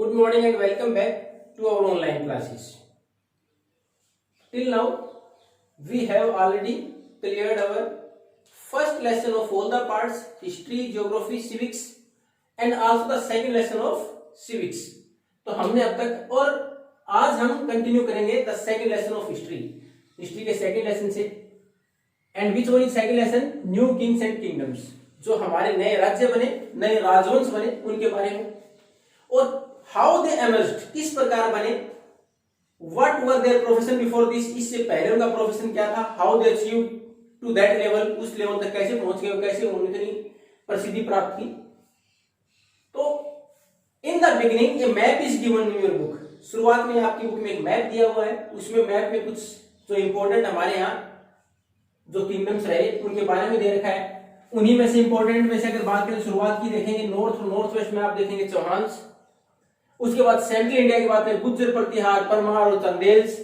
Good morning and welcome back to our online classes. Till now, we have already cleared our first lesson of all the parts, history, geography, civics and also the second lesson of civics. तो हमने अब तक और आज हम continue करेंगे the second lesson of history के second lesson से. And which one is second lesson? New Kings and kingdoms. जो हमारे नए राज्य बने, नए राजवंश बने, उनके बारे में. और हाउ दे एमर्ज्ड, किस प्रकार बने, what were their profession before this, इससे पहले उनका प्रोफेशन क्या था, how they achieve to that level, उस लेवल तक कैसे पहुंच गए, कैसे उन्हें इतनी प्रसिद्धि प्राप्त की. तो in the beginning A map is given in your book. शुरुआत में आपकी बुक में एक मैप दिया हुआ है. उसमें मैप में कुछ जो इंपॉर्टेंट हमारे यहाँ जो किंगडम्स रहे उनके बारे में दे रखा है. उन्हीं में से इंपॉर्टेंट में से अगर बात करें, शुरुआत की देखेंगे नॉर्थ वेस्ट में आप देखेंगे चौहान्स. उसके बाद सेंट्रल इंडिया की बात करें गुज्जर, प्रतिहार, परमार और चंदेल्स.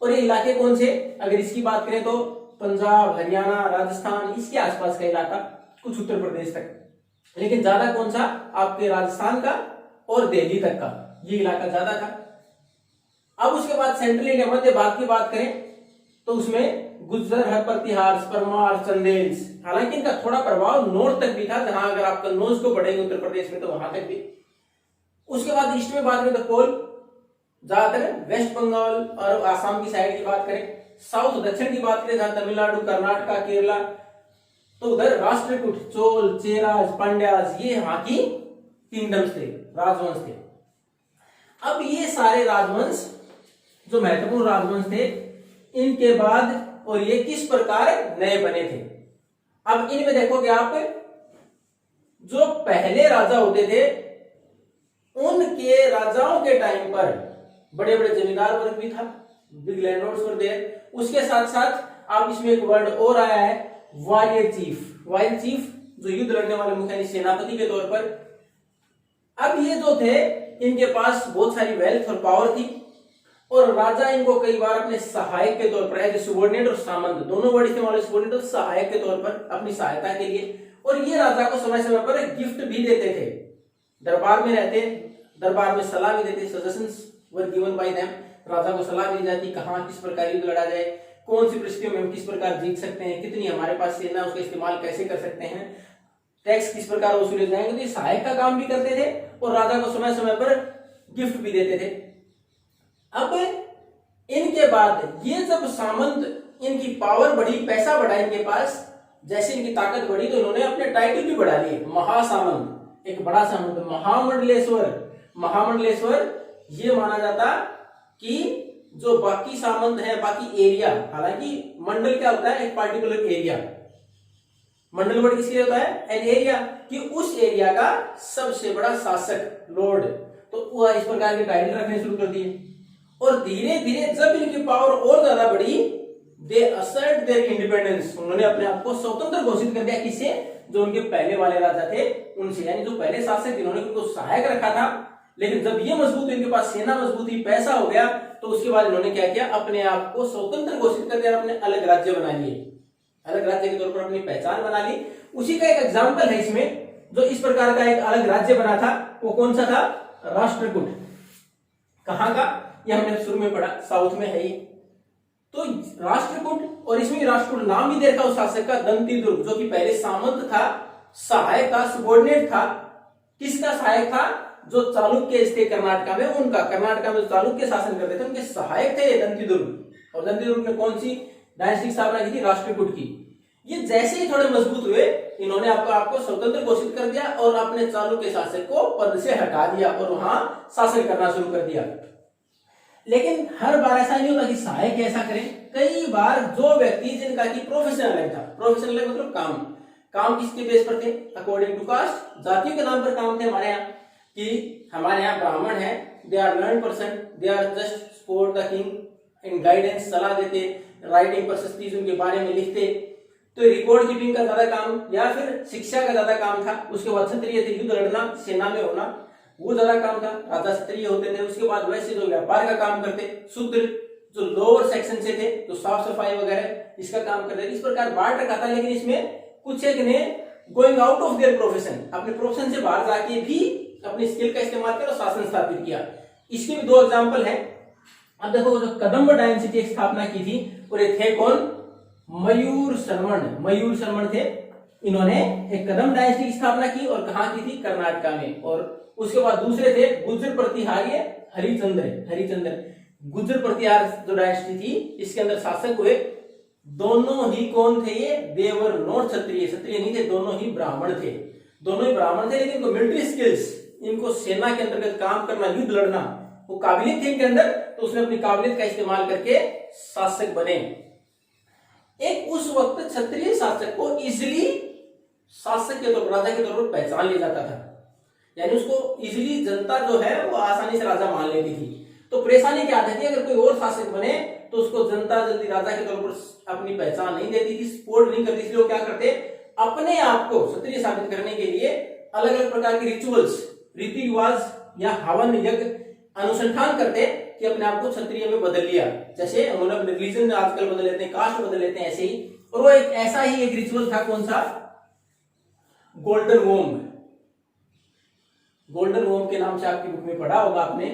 और ये इलाके कौन से, अगर इसकी बात करें तो पंजाब, हरियाणा, राजस्थान, इसके आसपास का इलाका, कुछ उत्तर प्रदेश तक. लेकिन ज्यादा कौन सा, आपके राजस्थान का और दिल्ली तक का ये इलाका ज्यादा था. अब उसके बाद सेंट्रल इंडिया मध्य भाग की बात करें तो उसमें गुज्जर, प्रतिहार, परमार, चंदेल्स. हालांकि इनका थोड़ा प्रभाव नॉर्थ तक भी था, जहां अगर आप कन्नौज को बढ़ेंगे उत्तर प्रदेश में तो वहां तक भी. उसके बाद ईस्ट में बात करें तो कोल, ज्यादातर वेस्ट बंगाल और आसाम की साइड की बात करें. साउथ दक्षिण की बात करें जहां तमिलनाडु, कर्नाटका, केरला, तो उधर राष्ट्रकूट, चोल, चेराज, पांड्याज, ये यहाँ की किंगडम्स थे, राजवंश थे. अब ये सारे राजवंश जो महत्वपूर्ण राजवंश थे, इनके बाद और ये किस प्रकार नए बने थे. अब इनमें देखोगे आप, जो पहले राजा होते थे उनके राजाओं के टाइम पर बड़े बड़े जमींदार वर्ग भी था, बिग लैंडलॉर्ड्स वर देयर. उसके साथ साथ आप इसमें एक वर्ड और आया है, वॉरियर चीफ. वॉरियर चीफ जो युद्ध लड़ने वाले मुख्य सेनापति के तौर पर. अब ये जो थे इनके पास बहुत सारी वेल्थ और पावर थी और राजा इनको कई बार अपने सहायक के तौर पर, एज सुबॉर्डिनेट और सामंत दोनों वर्ड इस्तेमाल है, सुबॉर्डिनेट और सहायक के तौर पर अपनी सहायता के लिए. और ये राजा को समय समय पर गिफ्ट भी देते थे. दरबार में रहते, दरबार में सलाह भी देते, suggestions were given by them. राजा को सलाह दी जाती कहां किस प्रकार युद्ध लड़ा जाए, कौन सी परिस्थितियों में हम किस प्रकार जीत सकते हैं, कितनी हमारे पास सेना, उसका इस्तेमाल कैसे कर सकते हैं, टैक्स किस प्रकार वसूले जाएंगे. तो ये सहायक का काम भी करते थे और राजा को समय समय पर गिफ्ट भी देते थे. अब इनके बाद ये जब सामंत, इनकी पावर बढ़ी, पैसा बढ़ा इनके पास, जैसे इनकी ताकत बढ़ी तो इन्होंने अपने टाइटल भी बढ़ा लिए. महासामंत, एक बड़ा सामंत, महामंडलेश्वर. महामंडलेश्वर ये माना जाता कि जो बाकी सामंत है, बाकी एरिया, हालांकि मंडल क्या होता है, एक पार्टिकुलर एरिया. मंडल वर्ड किसके लिए होता है, एन एरिया, कि उस एरिया का सबसे बड़ा शासक, लॉर्ड. तो वह इस प्रकार के टाइटल रखने शुरू कर दिए. और धीरे धीरे जब इनकी पावर और ज्यादा बढ़ी, दे असर्ट देयर इंडिपेंडेंस, उन्होंने अपने आप को स्वतंत्र घोषित कर दिया. किससे? जो उनके पहले वाले राजा थे उनसे, यानी जो पहले शासक जिन्होंने उनको सहायक रखा था. लेकिन जब ये मजबूत, इनके पास सेना मजबूत हुई, पैसा हो गया, तो उसके बाद इन्होंने क्या किया, अपने आप को स्वतंत्र घोषित कर दिया, अपने अलग राज्य बना लिए, अलग राज्य के तौर पर अपनी पहचान बना ली. उसी का एक एग्जाम्पल है इसमें, जो इस प्रकार का एक अलग राज्य बना था, वो कौन सा था, राष्ट्रकूट. कहां का, ये हमने शुरू में पढ़ा, साउथ में है ये. तो राष्ट्रकूट, और इसमें राष्ट्रकूट नाम भी दे रखा उस शासक का, दंतीदुर्ग, जो कि पहले सामंत था, सहायक था, सुबॉर्डिनेट था. किसका सहायक था, जो चालुक्य थे कर्नाटका में, उनका, कर्नाटका में चालुक्य शासन करते थे उनके सहायक थे दंतीदुर्ग. और दंतीदुर्ग ने कौन सी डायनेस्टी स्थापना की थी, राष्ट्रकूट की. ये जैसे ही थोड़े मजबूत हुए, इन्होंने आपको स्वतंत्र घोषित कर दिया और अपने चालुक्य शासक को पद से हटा दिया और वहां शासन करना शुरू कर दिया. लेकिन हर बार ऐसा नहीं होता कि सहायक ऐसा करें. कई बार जो व्यक्ति जिनका की प्रोफेशन अलग था, प्रोफेशन अलग मतलब काम किसके बेस पर थे, अकॉर्डिंग टू कास्ट, जातियों के नाम पर काम थे. हमारे यहाँ कि हमारे यहाँ ब्राह्मण है, they are learn person, they are just support the king in guidance, सलाह देते, राइटिंग प्रशस्ति उनके बारे में लिखते. तो रिकॉर्ड कीपिंग का ज्यादा काम या फिर शिक्षा का ज्यादा काम था. उसके बाद क्षत्रिय थे, युद्ध लड़ना, सेना में होना, वो ज्यादा काम था, राजा क्षत्रिय होते थे. उसके बाद वैसे जो व्यापार का काम करते, शूद्र जो लोअर सेक्शन से थे, जो साफ सफाई वगैरह इसका काम करते. इस प्रकार बांट रखा था. लेकिन इसमें कुछ एक ने going out of their profession, अपने प्रोफेशन से बाहर जाके भी अपनी स्किल का इस्तेमाल कर शासन स्थापित किया। इसके भी दो एग्जाम्पल हैं। अब देखो, जो कदम्ब डायनेस्टी की स्थापना की थी, और ये थे कौन? मयूर शर्मण। मयूर शर्मण थे, इन्होंने एक कदम्ब डायनेस्टी की स्थापना की, और कहाँ की थी? कर्नाटका में। और उसके बाद दूसरे थे गुर्जर प्रतिहार्य हरिचंद्र। हरिचंद्र गुर्जर प्रतिहार जो डायनेस्टी थी, इसके अंदर शासक हुए। दोनों ही कौन थे? ये देवर नॉट क्षत्रिय, क्षत्रिय नहीं थे, दोनों ही ब्राह्मण थे। दोनों ही ब्राह्मण थे, लेकिन इनको मिलिट्री स्किल्स, इनको सेना के अंतर्गत काम करना, युद्ध लड़ना, वो काबिलियत थी इनके अंदर, तो उसने अपनी काबिलियत का इस्तेमाल करके शासक बने। एक उस वक्त क्षत्रिय शासक को इजिली शासक के तौर पर, राजा के तौर पर पहचान लिया जाता था, यानी उसको इजिली जनता जो है वो आसानी से राजा मान लेती थी। तो परेशानी क्या आती थी? अगर कोई और शासक बने तो उसको जनता जल्दी राजा के तौर पर अपनी पहचान नहीं देती थी, सपोर्ट नहीं करती। इसलिए वो क्या करते? अपने आप को क्षत्रिय साबित करने के लिए अलग अलग प्रकार के रिचुअल्स, रीति रिवाज या हवन यज्ञ अनुसंधान करते कि अपने आप को क्षत्रिय में बदल लिया। जैसे हम लोग रिलीजन आजकल बदल लेते हैं, कास्ट बदल लेते हैं, ऐसे ही। और वो एक ऐसा ही एक रिचुअल था, कौन सा? गोल्डन वोम। गोल्डन वोम के नाम से आपकी बुक में पढ़ा होगा आपने,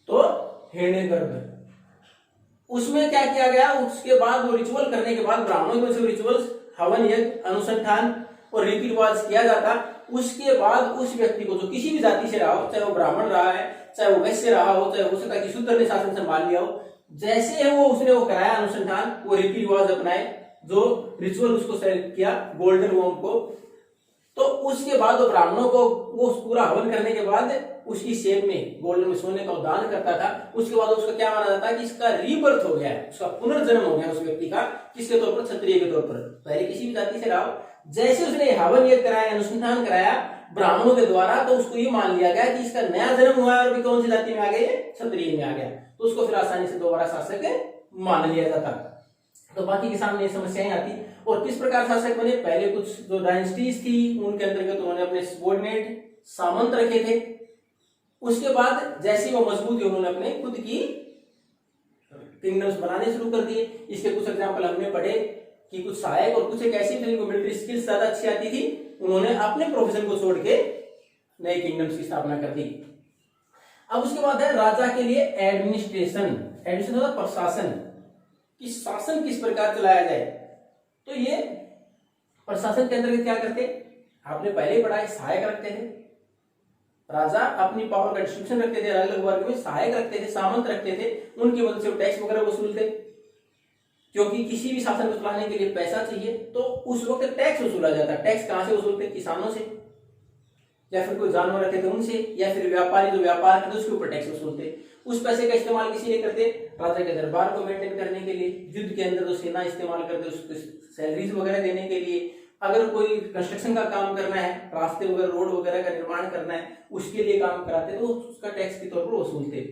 तो हेडेगर्भ। उसमें क्या किया गया? उसके बाद वो रिचुअल करने के बाद ब्राह्मणों में से रिचुअल्स, हवन यज्ञ, अनुसंधान और रीति रिवाज किया जाता। उसके बाद उस व्यक्ति को, जो किसी भी जाति से रहा हो, चाहे वो ब्राह्मण रहा है, चाहे वो वैश्य रहा हो, चाहे हो सकता है कि शूद्र ने शासन संभाल लिया हो, जैसे है वो उसने वो कराया अनुसंधान, वो रीति रिवाज अपनाए, जो रिचुअल उसको सेलेक्ट किया गोल्डन वोम को, तो उसके बाद वो ब्राह्मणों को वो पूरा हवन करने के बाद उसकी सेब में, गोल्डन में सोने का दान करता था। उसके बाद उसका क्या माना जाता है कि इसका रीबर्थ हो गया है, उसका पुनर्जन्म हो गया उस व्यक्ति का। किसके तौर पर? क्षत्रिय के तौर पर। पहले किसी भी जाति से रहा हो, जैसे उसने हवन यज्ञ कराया, अनुसंधान कराया ब्राह्मणों के द्वारा, तो उसको ये मान लिया गया कि इसका नया जन्म हुआ है और भी कौन सी जाति में आ गया? क्षत्रिय में आ गया। तो उसको फिर आसानी से दोबारा शासक मान लिया जाता। तो बाकी के सामने ये समस्याएं आती। और किस प्रकार शासक बने? पहले कुछ जो डायनेस्टीज थी उनके अंतर्गत उन्होंने अपने सबॉर्डिनेट सामंत रखे थे। उसके बाद जैसे ही वो मजबूत हुए, उन्होंने अपने खुद की किंगडम्स बनाने शुरू कर दिए। इसके कुछ एग्जांपल हमने पढ़े कि कुछ सहायक और कुछ एक ऐसी जिनको मिलिट्री स्किल्स ज्यादा अच्छी आती थी, उन्होंने अपने प्रोफेशन को छोड़ के नए किंगडम्स की स्थापना कर दी। अब उसके बाद है राजा के लिए एडमिनिस्ट्रेशन। एडमिनिस्ट्रेशन मतलब प्रशासन, कि शासन किस प्रकार चलाया जाए। तो ये प्रशासन के अंतर्गत क्या करते? आपने पहले ही पढ़ा है, सहायक रखते थे। राजा अपनी पावर का डिस्ट्रीब्यूशन रखते थे, अलग अलग वर्ग में सहायक रखते थे, सामंत रखते थे, उनकी मदद से वो टैक्स वगैरह वसूलते, क्योंकि किसी भी शासन को चलाने के लिए पैसा चाहिए। तो उस वक्त टैक्स वसूला जाता। टैक्स कहां से वसूलते? किसानों से, या फिर कोई जानवर रखे थे उनसे, या फिर व्यापारी जो व्यापार करते उसके ऊपर टैक्स वसूलते। उस पैसे का इस्तेमाल किसी लिए करते? राजा के दरबार को मेंटेन करने के लिए, युद्ध के अंदर जो सेना इस्तेमाल करते उसको सैलरीज वगैरह देने के लिए, अगर कोई कंस्ट्रक्शन का काम करना है, रास्ते वगैरह, रोड वगैरह का निर्माण करना है, उसके लिए काम कराते, तो उसका टैक्स के तौर पर वसूलते।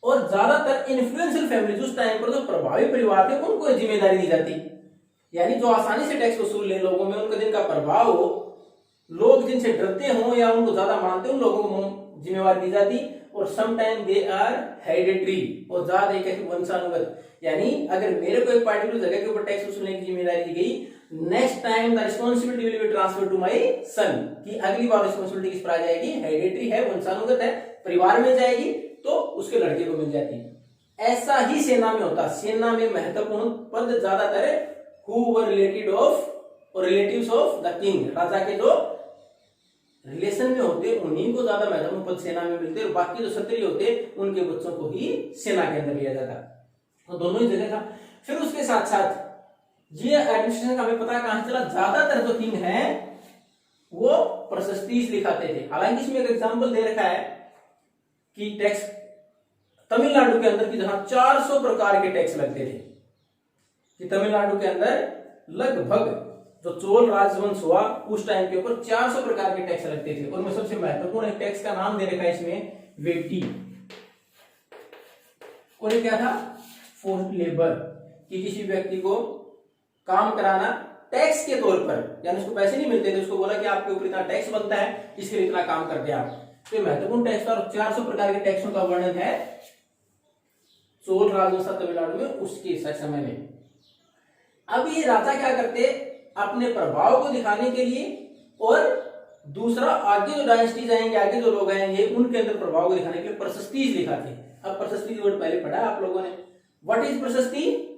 और ज्यादातर इन्फ्लुएंशियल फैमिली उस टाइम पर जो प्रभावी परिवार थे उनको जिम्मेदारी दी जाती, यानी जो आसानी से टैक्स वसूल ले, लोगों में उनका जिनका प्रभाव हो, लोग जिनसे डरते हो या उनको ज्यादा मानते हो, उन लोगों को जिम्मेवारी दी जाती। और समटाइम दे आर हेरिडिटरी, और ज्यादा एक वंशानुगत, यानी अगर मेरे को एक पार्टिकुलर जगह के ऊपर टैक्स वसूलने की जिम्मेदारी दी गई, next time the responsibility will be transferred to my son, कि अगली बार रिस्पांसिबिलिटी किस पर आ जाएगी? हेरिडिटरी है, वंशानुगत है, परिवार में जाएगी, तो उसके लड़के को मिल जाती है। ऐसा ही सेना में होता। सेना में महत्वपूर्ण पद ज्यादातर हु वर रिलेटेड ऑफ और रिलेटिव्स ऑफ द किंग, राजा के जो रिलेशन में होते उन्हीं को ज्यादा महत्वपूर्ण पद सेना में मिलते, और बाकी जो क्षत्रिय होते उनके बच्चों को ही सेना के अंदर लिया जाता। तो दोनों ही जगह था। फिर उसके साथ साथ ये एडमिनिस्ट्रेशन का हमें पता कहां से चला? ज्यादातर जो किंग है वो प्रशस्ति लिखाते थे। हालांकि इसमें एक एग्जांपल दे रखा है कि टैक्स तमिलनाडु के अंदर की जहां 400 प्रकार के टैक्स लगते थे, कि तमिलनाडु के अंदर लगभग जो चोल राजवंश हुआ उस टाइम के ऊपर 400 प्रकार के टैक्स लगते थे। और मैं सबसे महत्वपूर्ण एक टैक्स का नाम दे रखा है इसमें, वेटी। और ये क्या था? फोर्स्ड लेबर, कि किसी व्यक्ति को काम कराना टैक्स के तौर पर, यानी उसको पैसे नहीं मिलते थे, उसको बोला कि आपके ऊपर इतना टैक्स बनता है, इसके लिए इतना काम करते हैं आप। तो महत्वपूर्ण टैक्स और 400 प्रकार के टैक्सों का वर्णन है चोल राजवंश तमिलनाडु में उसके समय में। अब ये राजा क्या करते? अपने प्रभाव को दिखाने के लिए और दूसरा आगे जो डायनेस्टीज आएंगे, आगे जो लोग आएंगे, उनके अंदर प्रभाव को दिखाने के लिए प्रशस्तीज लिखा थे। अब प्रशस्ति वर्ड पहले पढ़ा आप लोगों ने। What is prashasti?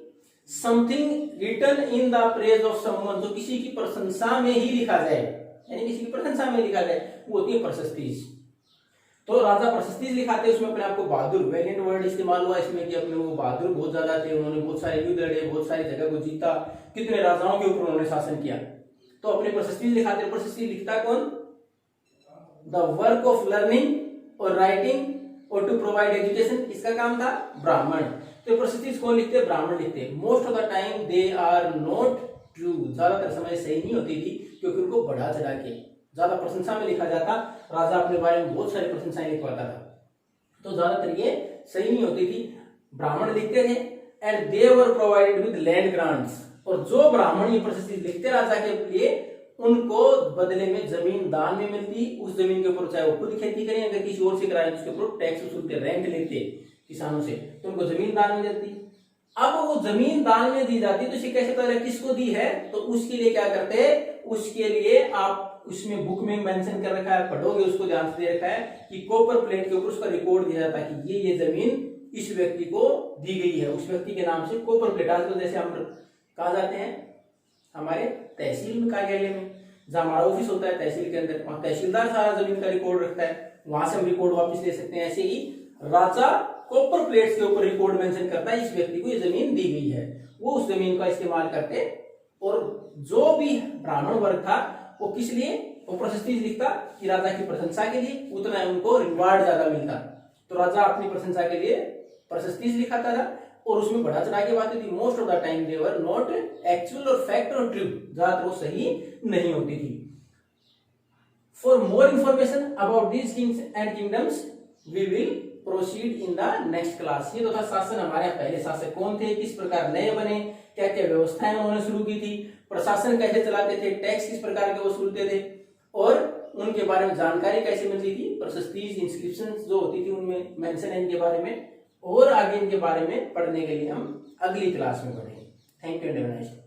Something written in the praise of someone, जो किसी की प्रशंसा में ही लिखा जाए, यानी किसी की प्रशंसा में लिखा जाए, वो होती है प्रशस्तीज। तो राजा प्रशस्तीज लिखाते, उसमें अपने आपको बहादुर, वैलिएंट वर्ड इस्तेमाल हुआ इसमें कि अपने वो बहादुर बहुत ज्यादा थे, उन्होंने बहुत सारे युद्ध लड़े, बहुत सारी जगह को जीता, कितने राजाओं के ऊपर उन्होंने शासन किया, तो अपने प्रशस्तीज लिखाते। प्रशस्ति लिखता कौन? द वर्क ऑफ लर्निंग और राइटिंग और टू प्रोवाइड एजुकेशन, इसका काम था ब्राह्मण। तो प्रशस्ति कौन लिखते? ब्राह्मण लिखते। Most of the time they are not true, ज्यादातर समय सही नहीं होती थी, क्योंकि उनको बढ़ा चढ़ा के ज्यादा प्रशंसा में लिखा जाता। राजा अपने बारे में बहुत सारी प्रशंसाएं लिखवाता था, तो ज्यादातर ये सही नहीं होती थी। ब्राह्मण लिखते थे। And they were provided with land grants, और जो ब्राह्मण ये प्रशस्ति लिखते राजा के लिए, उनको बदले में जमीन दान में मिलती। उस जमीन के ऊपर चाहे वो खुद खेती करें, अगर किसी और से कराएं, उसके ऊपर टैक्स वसूलते, रेंट लेते किसानों से, तो उनको जमीन दान में देती। अब वो जमीन दान में दी जाती, तो इसे कैसे पता है किसको दी है? तो उसके लिए क्या करते हैं, उसके लिए आप उसमें बुक में मेंशन कर रखा है, पढ़ोगे उसको ध्यान से दे रखा है कि कॉपर प्लेट के ऊपर उसका रिकॉर्ड दिया जाता है कि ये जमीन इस व्यक्ति को दी गई है, उस व्यक्ति के नाम से कॉपर प्लेट। आजकल जैसे हम कहा जाते हैं हमारे तहसील में, कार्यालय में, जहां हमारा ऑफिस होता है तहसील के अंदर, वहां तहसीलदार सारा जमीन का रिकॉर्ड रखता है, वहां से हम रिकॉर्ड वापस ले सकते हैं। ऐसे ही राजा कॉपर प्लेट्स के ऊपर रिकॉर्ड मेंशन करता है इस व्यक्ति को ये जमीन दी गई है, वो उस जमीन का इस्तेमाल करते। और जो भी ब्राह्मण वर्ग था वो किस लिए वो प्रशस्ति लिखता कि राजा की प्रशंसा के लिए, उतना उनको रिवार्ड ज्यादा मिलता। तो राजा अपनी प्रशंसा के लिए प्रशस्ति लिखाता था, और उसमें बढ़ा चढ़ा के बातें थी। Most of the time they were not actual और फैक्ट और ट्रू, ज्यादातर वो सही नहीं होती थी। For more information about these kings and kingdoms we will proceed in the next class. ये तो था शासन, हमारे पहले शासक कौन थे, किस प्रकार नए बने, क्या क्या व्यवस्थाएं उन्होंने शुरू की थी, प्रशासन कैसे चलाते थे, टैक्स किस प्रकार के वसूलते थे, और उनके बारे में जानकारी कैसे मिलती थी, प्रशस्ति इंस्क्रिप्शन जो होती थी उनमें मेंशन है इनके बारे में। और आगे इनके बारे में पढ़ने के लिए हम अगली क्लास में पढ़ेंगे। Thank you and have a nice day.